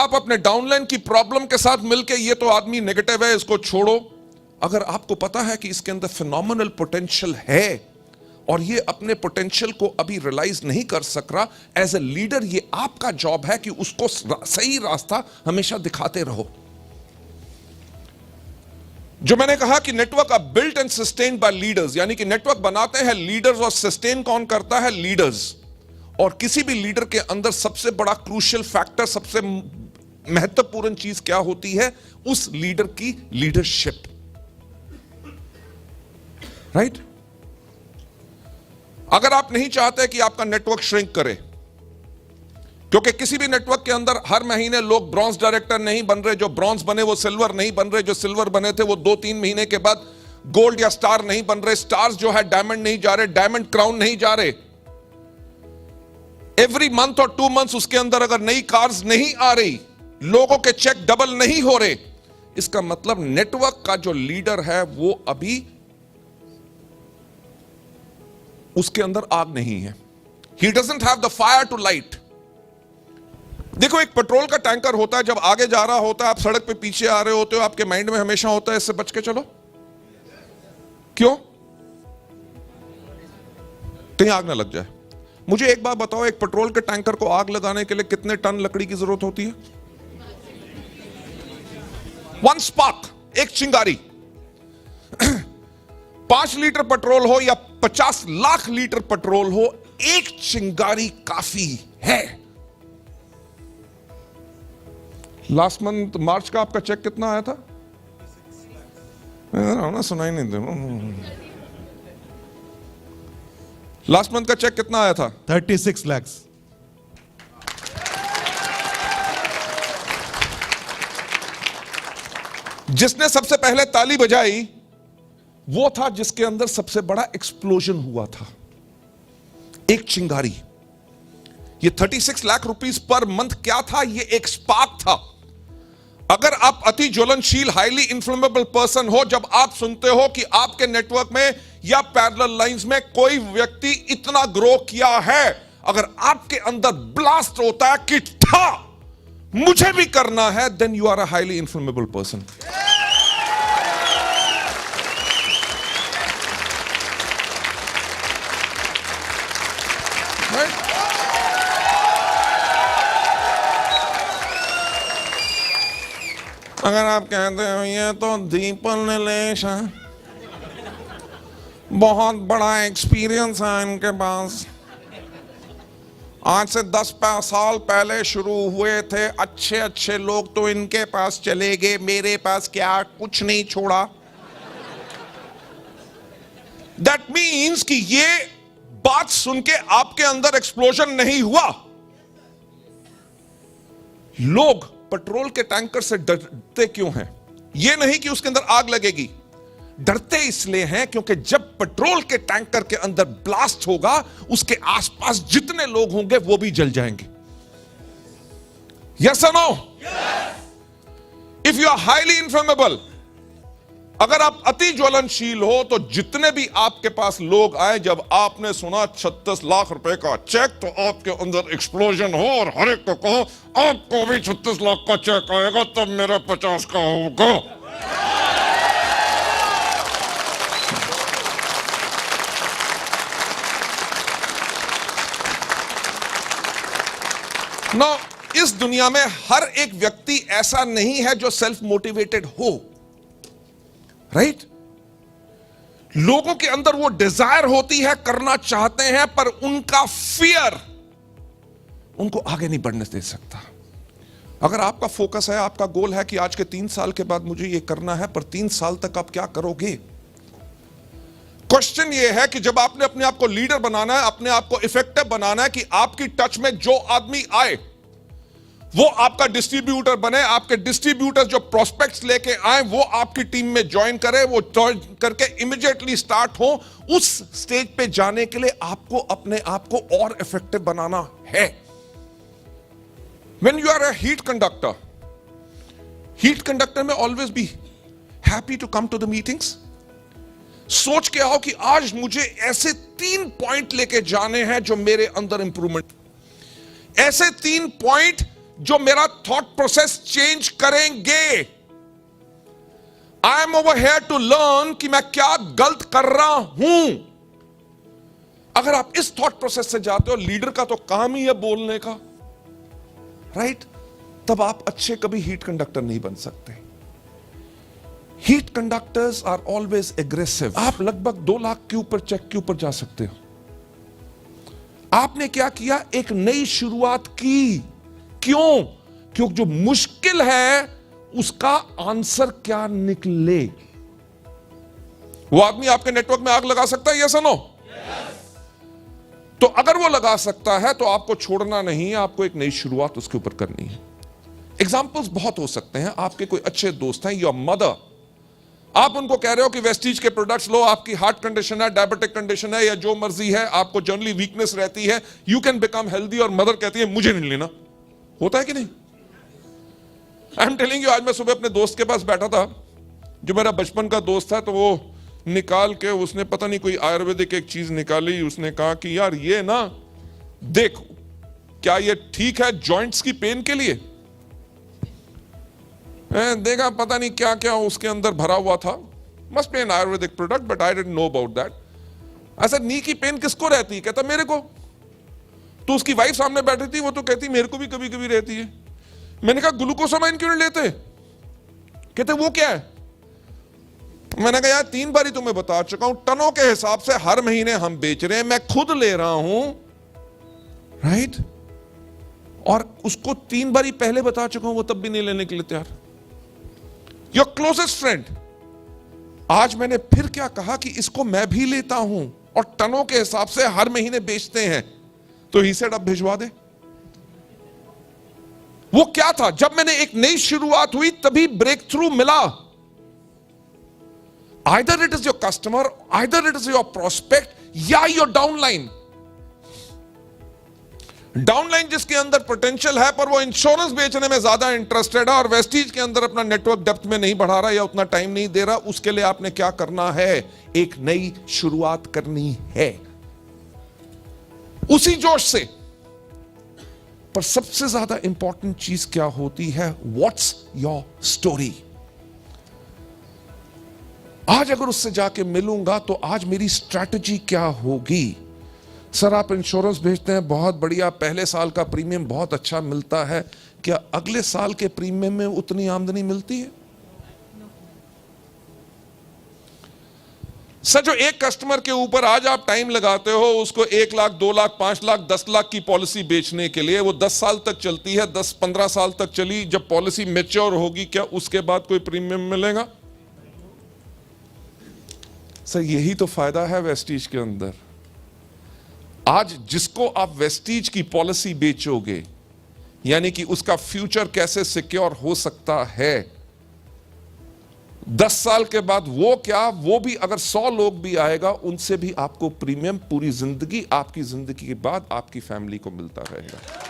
आप अपने डाउनलाइन की प्रॉब्लम के साथ मिलके ये तो आदमी नेगेटिव है, इसको छोड़ो, अगर आपको पता है कि इसके अंदर फिनोमिनल पोटेंशियल है और ये अपने पोटेंशियल को अभी रियलाइज नहीं कर सक रहा, एज ए लीडर ये आपका जॉब है कि उसको सही रास्ता हमेशा दिखाते रहो। जो मैंने कहा कि network are built and sustained by leaders, यानी कि नेटवर्क बनाते हैं लीडर्स और सस्टेन कौन करता है? लीडर्स। और किसी भी लीडर के अंदर सबसे बड़ा क्रूशियल फैक्टर, सबसे महत्वपूर्ण चीज क्या होती है? उस लीडर की लीडरशिप, राइट? अगर आप नहीं चाहते कि आपका नेटवर्क श्रिंक करे, क्योंकि किसी भी नेटवर्क के अंदर हर महीने लोग ब्रॉन्ज डायरेक्टर नहीं बन रहे, जो ब्रॉन्ज बने वो सिल्वर नहीं बन रहे, जो सिल्वर बने थे वो 2-3 महीने के बाद गोल्ड या स्टार नहीं बन रहे, स्टार्स जो है डायमंड नहीं जा रहे, डायमंड क्राउन नहीं जा रहे। एवरी मंथ और 2 मंथ्स उसके अंदर अगर नई कार्स नहीं आ रही, लोगों के चेक डबल नहीं हो रहे, इसका मतलब नेटवर्क का जो लीडर है वो अभी उसके अंदर आग नहीं है। He doesn't have the fire to light। देखो, एक पेट्रोल का टैंकर होता है, जब आगे जा रहा होता है, आप सड़क पे पीछे आ रहे होते हो, आपके माइंड में हमेशा होता है इससे बच के चलो। क्यों? कहीं आग ना लग जाए। मुझे एक बात बताओ, एक पेट्रोल के टैंकर को आग लगाने के लिए कितने टन लकड़ी की जरूरत होती है? 1 स्पार्क, एक चिंगारी। 5 लीटर पेट्रोल हो या 50 लाख लीटर पेट्रोल हो, एक चिंगारी काफी है। लास्ट मंथ मार्च का आपका चेक कितना आया था? ना सुनाई नहीं दे। लास्ट मंथ का चेक कितना आया था? 36 लाख। जिसने सबसे पहले ताली बजाई वो था जिसके अंदर सबसे बड़ा एक्सप्लोजन हुआ था, एक चिंगारी। ये 36 लाख रुपीस पर मंथ क्या था? ये एक स्पार्क था। अगर आप अति ज्वलनशील, हाईली इन्फ्लेमेबल पर्सन हो, जब आप सुनते हो कि आपके नेटवर्क में या पैरेलल लाइंस में कोई व्यक्ति इतना ग्रो किया है, अगर आपके अंदर ब्लास्ट होता है कि ठा मुझे भी करना है, then you are a highly inflammable person. अगर आप कहते हो ये तो दीपन नीलेश है, बहुत बड़ा एक्सपीरियंस है इनके पास, आज से 10 साल पहले शुरू हुए थे, अच्छे अच्छे लोग तो इनके पास चले गए, मेरे पास क्या कुछ नहीं छोड़ा। दैट मीन्स कि ये बात सुन के आपके अंदर एक्सप्लोजन नहीं हुआ। लोग पेट्रोल के टैंकर से डरते क्यों हैं? यह नहीं कि उसके अंदर आग लगेगी, डरते इसलिए हैं क्योंकि जब पेट्रोल के टैंकर के अंदर ब्लास्ट होगा, उसके आसपास जितने लोग होंगे वो भी जल जाएंगे। यस और no? If you are highly inflammable, अगर आप अति ज्वलनशील हो, तो जितने भी आपके पास लोग आए, जब आपने सुना 36 लाख रुपए का चेक, तो आपके अंदर एक्सप्लोजन हो और हर एक को कहो आपको भी 36 लाख का चेक आएगा, तब मेरा 50 का होगा। नो, इस दुनिया में हर एक व्यक्ति ऐसा नहीं है जो सेल्फ मोटिवेटेड हो, राइट? लोगों के अंदर वो डिजायर होती है, करना चाहते हैं, पर उनका फियर उनको आगे नहीं बढ़ने दे सकता। अगर आपका फोकस है, आपका गोल है कि आज के 3 साल के बाद मुझे ये करना है, पर 3 साल तक आप क्या करोगे? क्वेश्चन ये है कि जब आपने अपने आप को लीडर बनाना है, अपने आप को इफेक्टिव बनाना है, कि आपकी टच में जो आदमी आए वो आपका डिस्ट्रीब्यूटर बने, आपके डिस्ट्रीब्यूटर जो प्रोस्पेक्ट्स लेके आए वो आपकी टीम में ज्वाइन करे, वो ज्वाइन करके इमीडिएटली स्टार्ट हो। उस स्टेज पे जाने के लिए आपको अपने आप को और इफेक्टिव बनाना है। When you are a heat conductor में always be happy to come to the meetings. सोच के आओ कि आज मुझे ऐसे 3 पॉइंट लेके जाने हैं जो मेरे अंदर इंप्रूवमेंट, ऐसे 3 पॉइंट जो मेरा थॉट प्रोसेस चेंज करेंगे। I am over here to learn कि मैं क्या गलत कर रहा हूं। अगर आप इस थॉट प्रोसेस से जाते हो, लीडर का तो काम ही है बोलने का, राइट? तब आप अच्छे कभी हीट कंडक्टर नहीं बन सकते। Heat conductors are always aggressive. आप लगभग 2 लाख के ऊपर चेक के ऊपर जा सकते हो। आपने क्या किया? एक नई शुरुआत की। क्यों? क्योंकि जो मुश्किल है उसका आंसर क्या निकले। वो आदमी आपके नेटवर्क में आग लगा सकता है, यस और नो? तो अगर वो लगा सकता है तो आपको छोड़ना नहीं है, आपको एक नई शुरुआत उसके ऊपर करनी है। एग्जाम्पल्स बहुत हो सकते हैं। आपके कोई अच्छे दोस्त हैं, योर मदर, आप उनको कह रहे हो कि वेस्टीज के प्रोडक्ट्स लो, आपकी हार्ट कंडीशन है, डायबिटिक कंडीशन है, या जो मर्जी है, आपको जनरली वीकनेस रहती है, यू कैन बिकम हेल्दी, और मदर कहती है मुझे नहीं लेना। होता है कि नहीं? आई एम टेलिंग यू, आज मैं सुबह अपने दोस्त के पास बैठा था, जो मेरा बचपन का दोस्त था, तो वो निकाल के उसने पता नहीं कोई आयुर्वेदिक एक चीज निकाली। उसने कहा कि यार ये ना देखो, क्या ये ठीक है जॉइंट्स की पेन के लिए? देखा पता नहीं क्या क्या उसके अंदर भरा हुआ था, must be an Ayurvedic product, but I didn't know about that. ऐसा नी की पेन किसको रहती है? कहता मेरे को। तो उसकी वाइफ सामने बैठी थी, वो तो कहती मेरे को भी कभी कभी रहती है। मैंने कहा ग्लूकोसामाइन क्यों नहीं लेते? कहते वो क्या है? मैंने कहा यार 3 बार ही तुम्हें बता चुका हूं, टनों के हिसाब से हर महीने हम बेच रहे हैं, मैं खुद ले रहा हूं, राइट? और उसको 3 बार ही पहले बता चुका हूं, वो तब भी नहीं लेने के लिए तैयार। योर क्लोजेस्ट फ्रेंड, आज मैंने फिर क्या कहा कि इसको मैं भी लेता हूं और टनों के हिसाब से हर महीने बेचते हैं, तो ही सेड अब भिजवा दे। वो क्या था? जब मैंने एक नई शुरुआत हुई तभी ब्रेक थ्रू मिला। Either it is your customer, either it is your prospect, या your downline। डाउनलाइन जिसके अंदर पोटेंशियल है पर वो इंश्योरेंस बेचने में ज्यादा इंटरेस्टेड है और वेस्टीज के अंदर अपना नेटवर्क डेप्थ में नहीं बढ़ा रहा या उतना टाइम नहीं दे रहा, उसके लिए आपने क्या करना है? एक नई शुरुआत करनी है उसी जोश से। पर सबसे ज्यादा इंपॉर्टेंट चीज क्या होती है? What's your story. आज अगर उससे जाके मिलूंगा तो आज मेरी स्ट्रैटेजी क्या होगी? सर आप इंश्योरेंस भेजते हैं, बहुत बढ़िया, पहले साल का प्रीमियम बहुत अच्छा मिलता है, क्या अगले साल के प्रीमियम में उतनी आमदनी मिलती है? सर जो एक कस्टमर के ऊपर आज आप टाइम लगाते हो उसको 1 लाख 2 लाख 5 लाख 10 लाख की पॉलिसी बेचने के लिए, वो 10 साल तक चलती है, 10-15 साल तक चली, जब पॉलिसी मैच्योर होगी क्या उसके बाद कोई प्रीमियम मिलेगा? सर यही तो फायदा है वेस्टीज के अंदर। आज जिसको आप वेस्टीज की पॉलिसी बेचोगे, यानी कि उसका फ्यूचर कैसे सिक्योर हो सकता है, 10 साल के बाद वो क्या, वो भी अगर 100 लोग भी आएगा उनसे भी आपको प्रीमियम पूरी जिंदगी, आपकी जिंदगी के बाद आपकी फैमिली को मिलता रहेगा।